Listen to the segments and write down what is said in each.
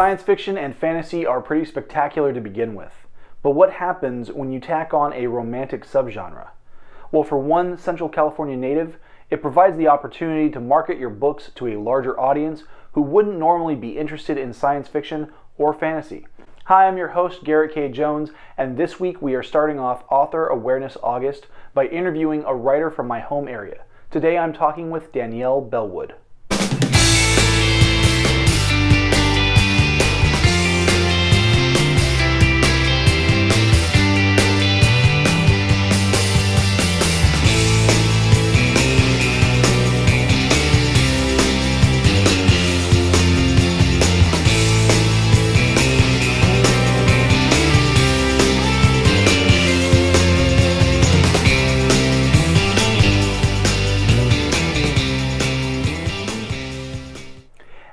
Science fiction and fantasy are pretty spectacular to begin with. But what happens when you tack on a romantic subgenre? Well, for one Central California native, it provides the opportunity to market your books to a larger audience who wouldn't normally be interested in science fiction or fantasy. Hi, I'm your host, Garrett K. Jones, and this week we are starting off Author Awareness August by interviewing a writer from my home area. Today I'm talking with Danielle Bellwood.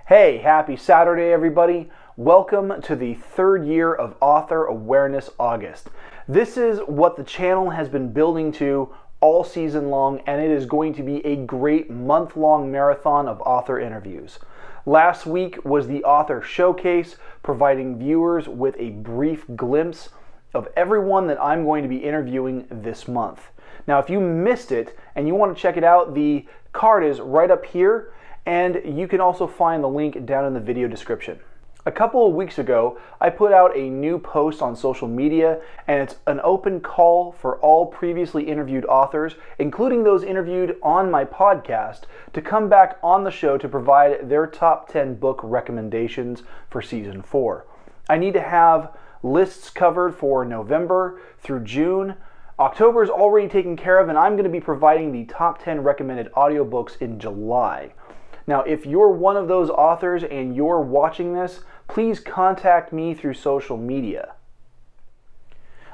Hey, happy Saturday everybody. Welcome to the third year of Author Awareness August. This is what the channel has been building to all season long, and it is going to be a great month-long marathon of author interviews. Last week was the author showcase, providing viewers with a brief glimpse of everyone that I'm going to be interviewing this month. Now, if you missed it and you want to check it out, the card is right up here, and you can also find the link down in the video description. A couple of weeks ago, I put out a new post on social media, and it's an open call for all previously interviewed authors, including those interviewed on my podcast, to come back on the show to provide their top 10 book recommendations for season 4. I need to have lists covered for November through June. October is already taken care of, and I'm going to be providing the top 10 recommended audiobooks in July. Now, if you're one of those authors and you're watching this, please contact me through social media.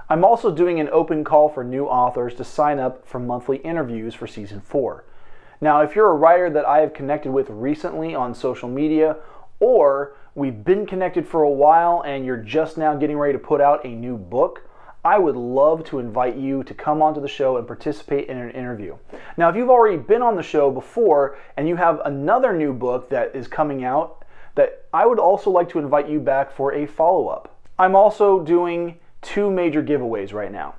I'm also doing an open call for new authors to sign up for monthly interviews for season 4. Now, if you're a writer that I have connected with recently on social media, or we've been connected for a while and you're just now getting ready to put out a new book, I would love to invite you to come onto the show and participate in an interview. Now, if you've already been on the show before and you have another new book that is coming out, that I would also like to invite you back for a follow-up. I'm also doing 2 major giveaways right now.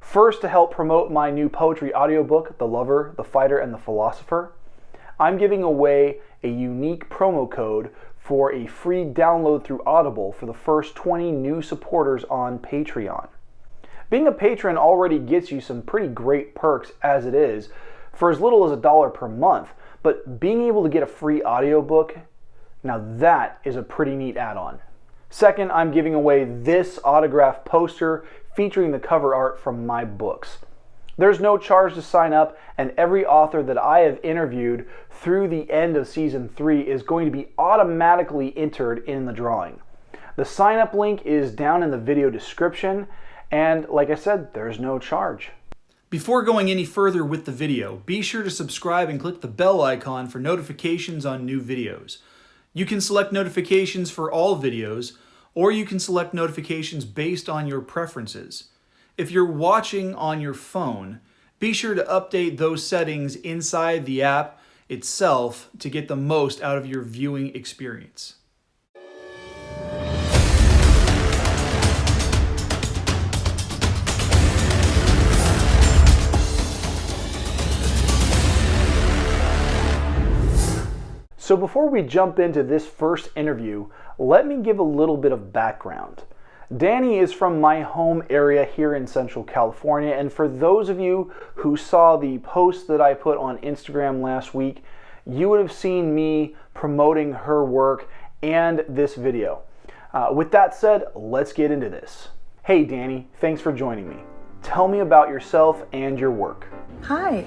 First, to help promote my new poetry audiobook, The Lover, the Fighter, and the Philosopher, I'm giving away a unique promo code for a free download through Audible for the first 20 new supporters on Patreon. Being a patron already gets you some pretty great perks as it is, for as little as $1 per month, but being able to get a free audiobook, now that is a pretty neat add-on. Second, I'm giving away this autographed poster featuring the cover art from my books. There's no charge to sign up, and every author that I have interviewed through the end of season 3 is going to be automatically entered in the drawing. The sign-up link is down in the video description, and like I said, there's no charge. Before going any further with the video, be sure to subscribe and click the bell icon for notifications on new videos. You can select notifications for all videos, or you can select notifications based on your preferences. If you're watching on your phone, be sure to update those settings inside the app itself to get the most out of your viewing experience. So before we jump into this first interview, let me give a little bit of background. Danny is from my home area here in Central California, and for those of you who saw the post that I put on Instagram last week, you would have seen me promoting her work and this video. With that said, let's get into this. Hey Danny, thanks for joining me. Tell me about yourself and your work. Hi,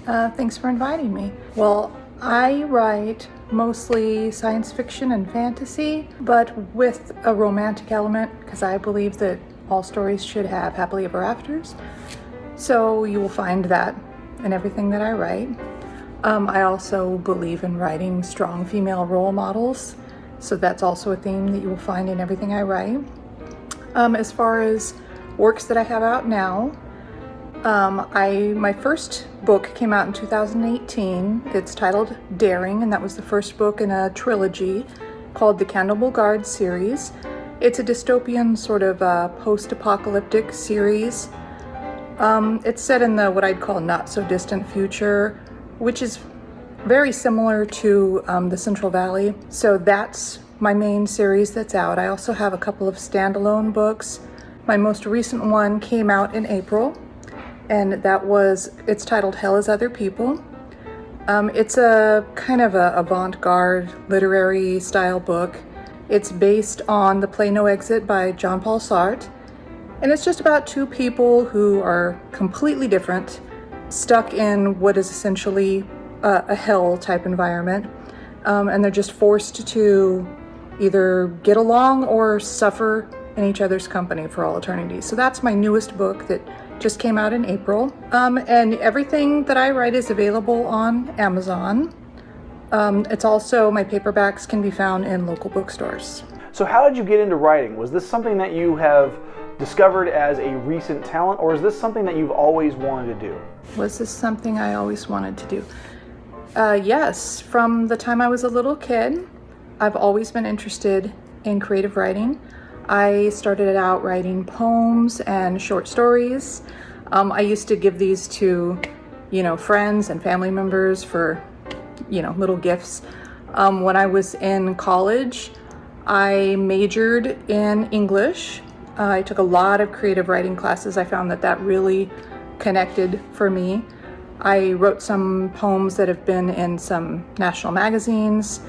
thanks for inviting me. Well, I write mostly science fiction and fantasy, but with a romantic element, because I believe that all stories should have happily ever afters. So you will find that in everything that I write. I also believe in writing strong female role models, so that's also a theme that you will find in everything I write. As far as works that I have out now, my first book came out in 2018. It's titled Daring, and that was the first book in a trilogy. called the Candomble Guard Series. It's a dystopian sort of post-apocalyptic series. It's set in the what I'd call not so distant future, which is very similar to the Central Valley. So that's my main series that's out. I also have a couple of standalone books. My most recent one came out in April, and it's titled Hell is Other People. It's a kind of a avant-garde literary style book. It's based on the play No Exit by Jean-Paul Sartre, and it's just about two people who are completely different, stuck in what is essentially a hell type environment, and they're just forced to either get along or suffer in each other's company for all eternity. So that's my newest book that just came out in April, and everything that I write is available on Amazon. It's also, my paperbacks can be found in local bookstores. So how did you get into writing? Was this something that you have discovered as a recent talent, or is this something that you've always wanted to do? Was this something I always wanted to do? Yes, from the time I was a little kid, I've always been interested in creative writing. I started out writing poems and short stories. I used to give these to, friends and family members for little gifts. When I was in college, I majored in English. I took a lot of creative writing classes. I found that really connected for me. I wrote some poems that have been in some national magazines.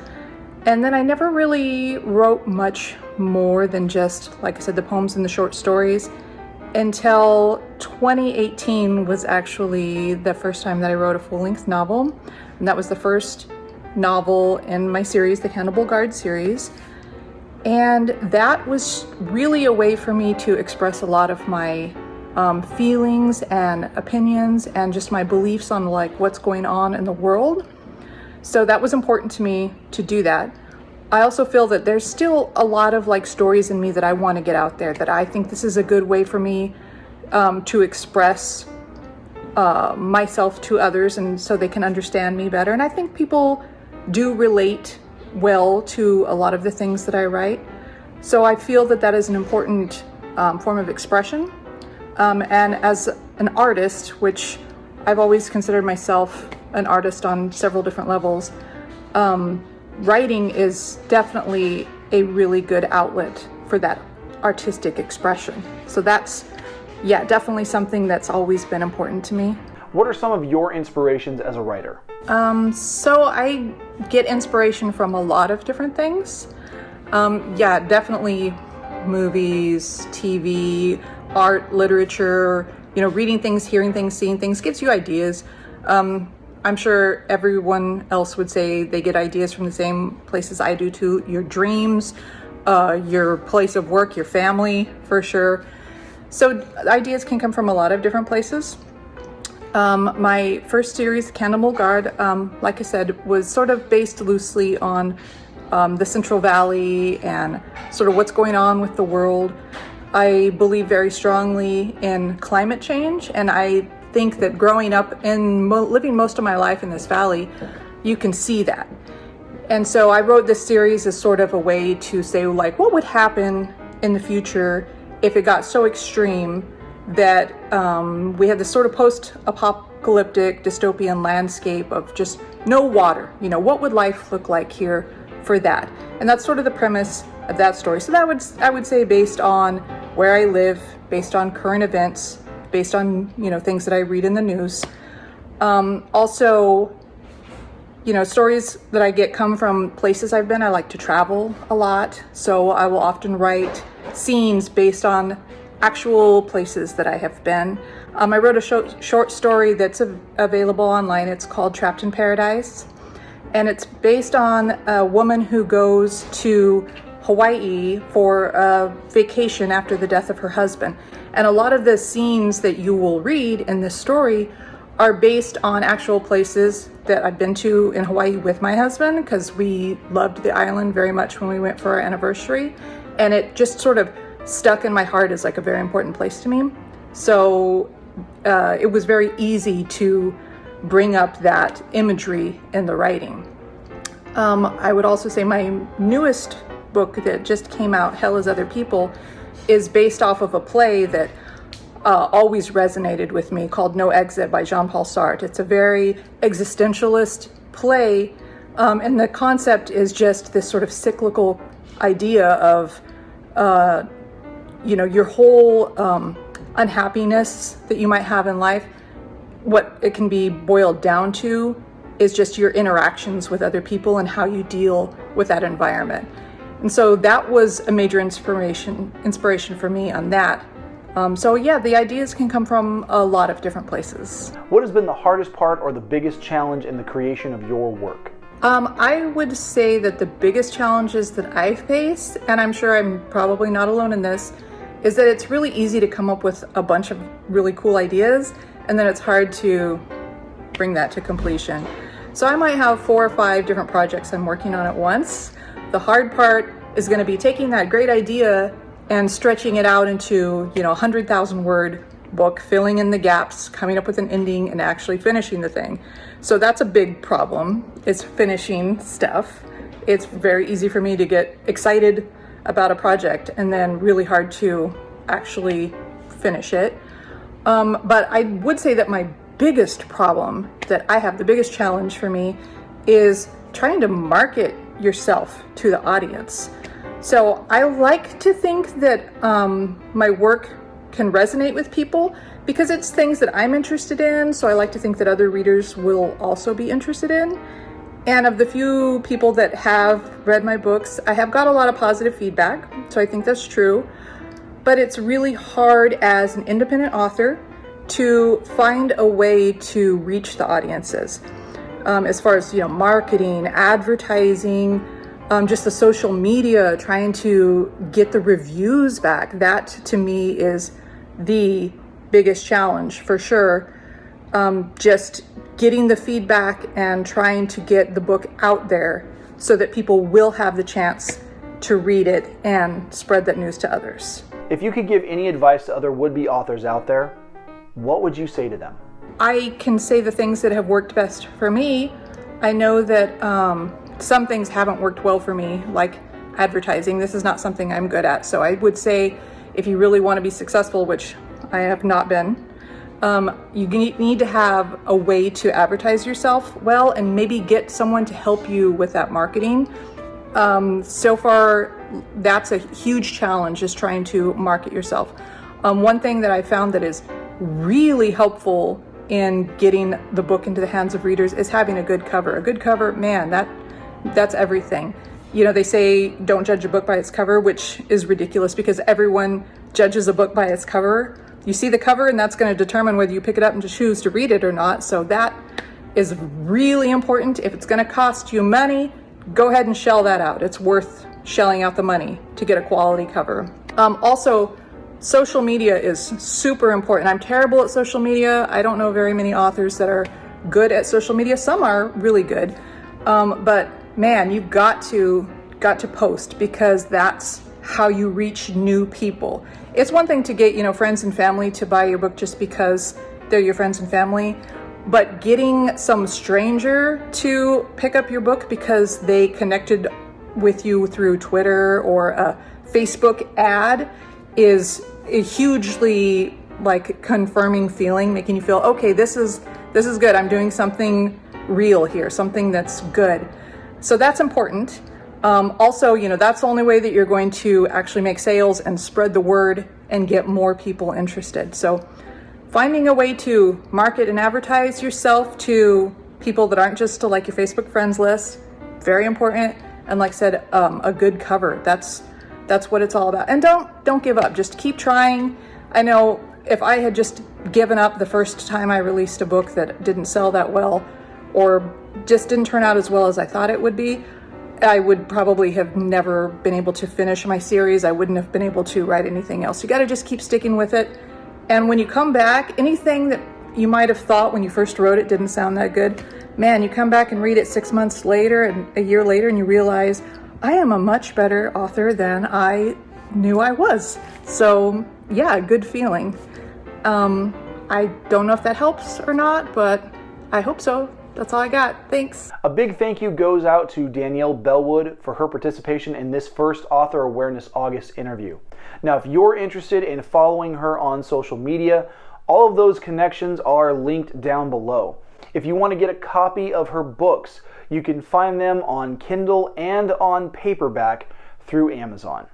And then I never really wrote much more than just, like I said, the poems and the short stories until 2018 was actually the first time that I wrote a full-length novel. And that was the first novel in my series, the Candomble Guard Series. And that was really a way for me to express a lot of my feelings and opinions and just my beliefs on what's going on in the world. So that was important to me to do that. I also feel that there's still a lot of stories in me that I want to get out there, that I think this is a good way for me to express myself to others, and so they can understand me better. And I think people do relate well to a lot of the things that I write. So I feel that is an important form of expression. And as an artist, which I've always considered myself an artist on several different levels, writing is definitely a really good outlet for that artistic expression. So that's, definitely something that's always been important to me. What are some of your inspirations as a writer? So I get inspiration from a lot of different things. Definitely movies, TV, art, literature, reading things, hearing things, seeing things gives you ideas. I'm sure everyone else would say they get ideas from the same places I do too. Your dreams, your place of work, your family, for sure. So ideas can come from a lot of different places. My first series, Candomble Guard, like I said, was sort of based loosely on the Central Valley and sort of what's going on with the world. I believe very strongly in climate change, and I think that growing up and living most of my life in this valley, you can see that. And so I wrote this series as sort of a way to say, what would happen in the future if it got so extreme that we had this sort of post-apocalyptic dystopian landscape of just no water. What would life look like here for that? And that's sort of the premise of that story. So I would say based on where I live, based on current events, based on things that I read in the news. Also, stories that I get come from places I've been. I like to travel a lot, so I will often write scenes based on actual places that I have been. I wrote a short story that's available online. It's called Trapped in Paradise, and it's based on a woman who goes to Hawaii for a vacation after the death of her husband. And a lot of the scenes that you will read in this story are based on actual places that I've been to in Hawaii with my husband, because we loved the island very much when we went for our anniversary. And it just sort of stuck in my heart as a very important place to me. So it was very easy to bring up that imagery in the writing. I would also say my newest book that just came out, Hell is Other People, is based off of a play that always resonated with me called No Exit by Jean-Paul Sartre. It's a very existentialist play, and the concept is just this sort of cyclical idea of, your whole unhappiness that you might have in life. What it can be boiled down to is just your interactions with other people and how you deal with that environment. And so that was a major inspiration for me on that. The ideas can come from a lot of different places. What has been the hardest part or the biggest challenge in the creation of your work? I would say that the biggest challenges that I faced, and I'm sure I'm probably not alone in this, is that it's really easy to come up with a bunch of really cool ideas, and then it's hard to bring that to completion. So I might have 4 or 5 different projects I'm working on at once. The hard part is going to be taking that great idea and stretching it out into, 100,000 word book, filling in the gaps, coming up with an ending, and actually finishing the thing. So that's a big problem. It's finishing stuff. It's very easy for me to get excited about a project and then really hard to actually finish it. But I would say that my biggest problem that I have, the biggest challenge for me, is trying to market yourself to the audience. So I like to think that my work can resonate with people because it's things that I'm interested in. So I like to think that other readers will also be interested in. And of the few people that have read my books, I have got a lot of positive feedback. So I think that's true. But it's really hard as an independent author to find a way to reach the audiences. As far as, marketing, advertising, just the social media, trying to get the reviews back. That to me is the biggest challenge for sure. Just getting the feedback and trying to get the book out there so that people will have the chance to read it and spread that news to others. If you could give any advice to other would-be authors out there, what would you say to them? I can say the things that have worked best for me. I know that some things haven't worked well for me, like advertising. This is not something I'm good at. So I would say if you really want to be successful, which I have not been, you need to have a way to advertise yourself well and maybe get someone to help you with that marketing. So far, that's a huge challenge, is trying to market yourself. One thing that I found that is really helpful in getting the book into the hands of readers is having a good cover. A good cover, man, that's everything. They say don't judge a book by its cover, which is ridiculous because everyone judges a book by its cover. You see the cover and that's going to determine whether you pick it up and choose to read it or not. So that is really important. If it's going to cost you money, go ahead and shell that out. It's worth shelling out the money to get a quality cover. Also, social media is super important. I'm terrible at social media. I don't know very many authors that are good at social media. Some are really good. But man, you've got to post because that's how you reach new people. It's one thing to get, friends and family to buy your book just because they're your friends and family, but getting some stranger to pick up your book because they connected with you through Twitter or a Facebook ad is a hugely confirming feeling, making you feel, okay, this is good. I'm doing something real here, something that's good. So that's important. Also, that's the only way that you're going to actually make sales and spread the word and get more people interested. So finding a way to market and advertise yourself to people that aren't just to your Facebook friends list, very important. And like I said, a good cover. That's what it's all about. And don't give up. Just keep trying. I know if I had just given up the first time I released a book that didn't sell that well or just didn't turn out as well as I thought it would be, I would probably have never been able to finish my series. I wouldn't have been able to write anything else. You got to just keep sticking with it. And when you come back, anything that you might have thought when you first wrote it didn't sound that good, man, you come back and read it 6 months later and a year later and you realize, I am a much better author than I knew I was. So yeah, good feeling. I don't know if that helps or not, but I hope so. That's all I got. Thanks. A big thank you goes out to Danielle Bellwood for her participation in this first Author Awareness August interview. Now, if you're interested in following her on social media, all of those connections are linked down below. If you want to get a copy of her books, you can find them on Kindle and on paperback through Amazon.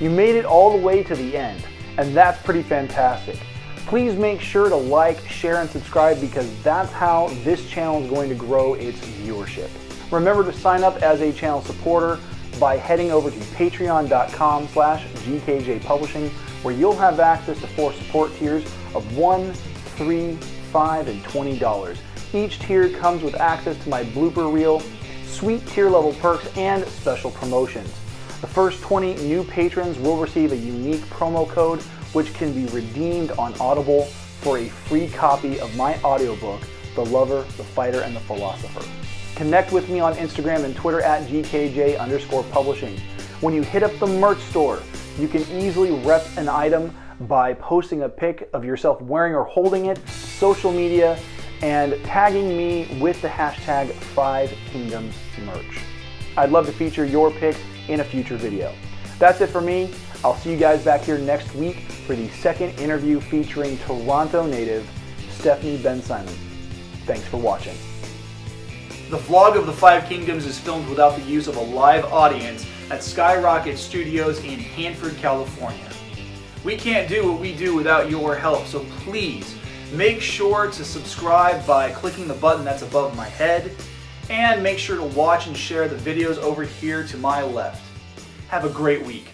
You made it all the way to the end, and that's pretty fantastic. Please make sure to like, share, and subscribe because that's how this channel is going to grow its viewership. Remember to sign up as a channel supporter by heading over to patreon.com/GKJPublishing, where you'll have access to 4 support tiers of $1, $3, $5, and $20. Each tier comes with access to my blooper reel, sweet tier level perks, and special promotions. The first 20 new patrons will receive a unique promo code which can be redeemed on Audible for a free copy of my audiobook, The Lover, the Fighter, and the Philosopher. Connect with me on Instagram and Twitter at GKJ_publishing. When you hit up the merch store, you can easily rep an item by posting a pic of yourself wearing or holding it, social media, and tagging me with the hashtag 5kingdomsmerch. I'd love to feature your pic in a future video. That's it for me. I'll see you guys back here next week for the second interview featuring Toronto native Stephanie Ben-Simon. Thanks for watching. The vlog of the 5 Kingdoms is filmed without the use of a live audience at Skyrocket Studios in Hanford, California. We can't do what we do without your help, so please make sure to subscribe by clicking the button that's above my head, and make sure to watch and share the videos over here to my left. Have a great week.